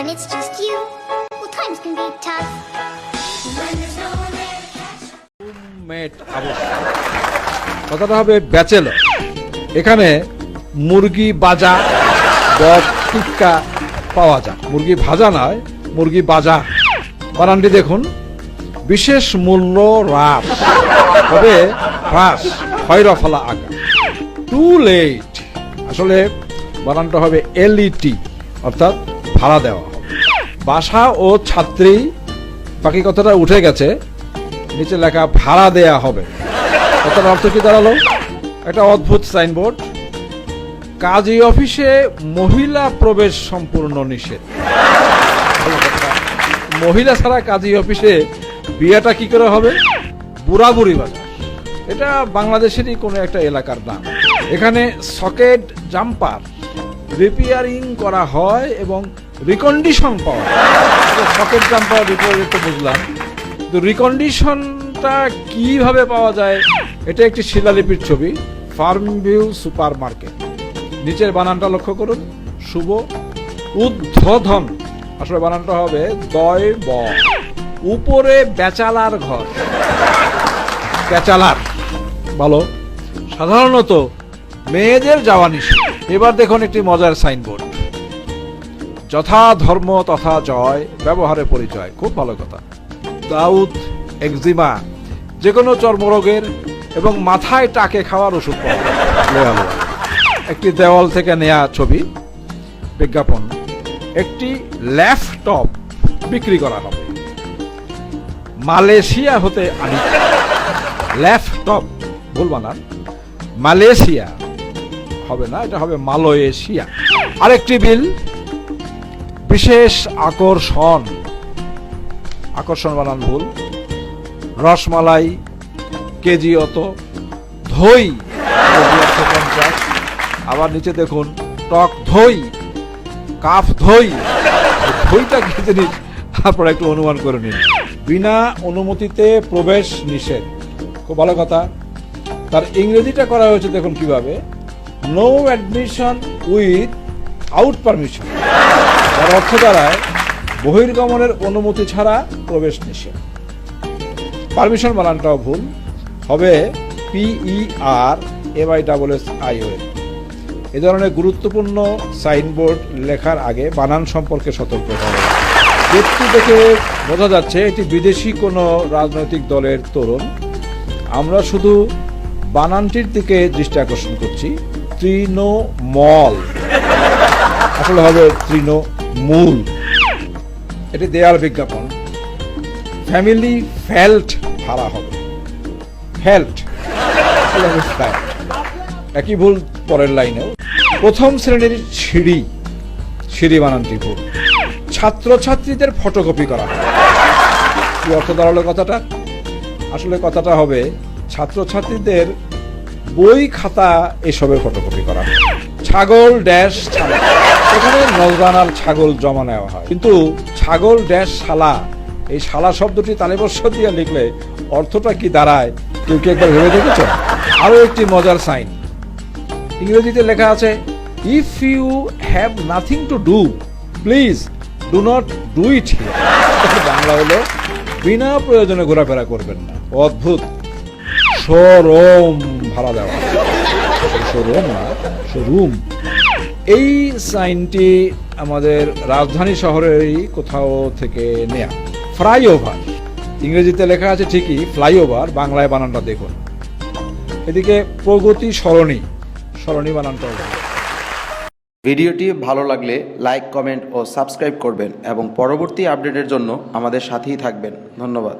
when it's just you, well, times can be tough. When there's no one there to catch. Roommate কথাটা হবে bachelor. এখানে মুরগি বাজা বক টিক্কা পাওয়া যায়। মুরগি ভাজা নয়, মুরগি বাজা। বানানটি দেখুন, বিশেষ মূল্য হ্রাস তবে হ্রাস খয়রফলা আঁকা। টু লেট আসলে বানানটা হবে এলইটি, অর্থাৎ ভাড়া দেওয়া হবে। বাসা ও ছাত্রী, বাকি কথাটা উঠে গেছে, নিচে লেখা ভাড়া দেয়া হবে। কথার অর্থ কি দাঁড়ালো? একটা অদ্ভুত সাইনবোর্ড, কাজী অফিসে মহিলা প্রবেশ সম্পূর্ণ নিষেধ। মহিলা ছাড়া কাজী অফিসে বিয়েটা কি করে হবে? বুড়াবুড়ি বাজার। এটা বাংলাদেশেরই কোনো একটা এলাকার নাম। এখানে সকেট জাম্পার রিপেয়ারিং করা হয় এবং রিকন্ডিশন পাওয়া যায়। সকেট জাম্পার রিপেয়ারিং তো বুঝলাম, কিন্তু রিকন্ডিশনটা কিভাবে পাওয়া যায়? এটা একটি শিলালিপির ছবি, ফার্ম ভিউ সুপার মার্কেট। নিচের বানানটা লক্ষ্য করুন, শুভ উদ্ধধন, আসলে বানানটা হবে দয় ব। উপরে বেচালার ঘর, বেচালার ভালো, সাধারণত মেয়েদের যাওয়া নিষেধ। এবার দেখুন একটি মজার সাইনবোর্ড, যথা ধর্ম তথা জয়, ব্যবহারে পরিচয়। খুব ভালো কথা। দাউদ একজিমা, যে কোনো চর্মরোগের এবং মাথায় টাকে খাওয়ার ওষুধ পাওয়া যায়। একটি দেওয়াল থেকে নেয়া ছবি, বিজ্ঞাপন। একটি ল্যাপটপ বিক্রি করা হবে, মালয়েশিয়া হতে আনি। ল্যাপটপ ভুল বানান, মালয়েশিয়া হবে না, এটা হবে মালয়েশিয়া। আরেকটি বিল, বিশেষ আকর্ষণ, আকর্ষণ বানান ভুল। রসমালাই কেজি অত, ধই কেজি 150। আবার নিচে দেখুন টক ধই, কাফ ধই। ধইটা কি জিনিস আপনারা একটু অনুমান করে নিন। বিনা অনুমতিতে প্রবেশ নিষেধ, খুব ভালো কথা। তার ইংরেজিটা করা হয়েছে দেখুন কিভাবে, no admission without permission. তার অর্থ দাঁড়ায় বহির্গমনের অনুমতি ছাড়া প্রবেশ নিষেধ। পারমিশন বানানটাও ভুল, হবে PERMISSION। এ ধরনের গুরুত্বপূর্ণ সাইনবোর্ড লেখার আগে বানান সম্পর্কে সতর্ক হবে। ব্যক্তি দেখে বোঝা যাচ্ছে এটি বিদেশি কোনো রাজনৈতিক দলের তরুণ। আমরা শুধু বানানটির দিকে দৃষ্টি আকর্ষণ করছি। তৃণমূল আসলে হবে তৃণমূল। এটি দেয়ার বিজ্ঞাপন। ফ্যামিলি ফেল্ট ভাড়া হবে, ফেল্ট আসলে হবে ফ্ল্যাট। একই ভুল পরের লাইনেও। প্রথম শ্রেণীর সিঁড়ি, সিঁড়ি বানানটি ভুল। ছাত্রছাত্রীদের ফটোকপি করা হয়। কি অর্থ দাঁড়ালো কথাটা? আসলে কথাটা হবে ছাত্রছাত্রীদের বই খাতা এসবের ফটোকপি করা হয়। ছাগল ড্যাশ ছালা, এখানে নজরানার ছাগল জমা নেওয়া হয়, কিন্তু ছাগল ড্যাশ শালা, এই শালা শব্দটি তালিবর্ষ দিয়ে লিখলে অর্থটা কি দাঁড়ায় কেউ কি একবার ভেবে দেখেছ? আরো একটি মজার সাইন, ইংরেজিতে লেখা আছে, if you have nothing to do please do not do it here. Bangla হলো বিনা প্রয়োজনে ঘোরাফেরা করবেন না। অদ্ভুত। শোরুম ভাড়া দেওয়া, শোরুম না শোরুম। এই সাইনটি আমাদের রাজধানী শহরেরই কোথাও থেকে নেয়া। ফ্লাইওভার, ইংরেজিতে লেখা আছে ঠিকই ফ্লাইওভার, বাংলায় বানানটা দেখুন। এদিকে প্রগতি সরণি, সরণি বানানটা। ভিডিওটি ভালো লাগলে লাইক, কমেন্ট ও সাবস্ক্রাইব করবেন এবং পরবর্তী আপডেটের জন্য আমাদের সাথেই থাকবেন। ধন্যবাদ।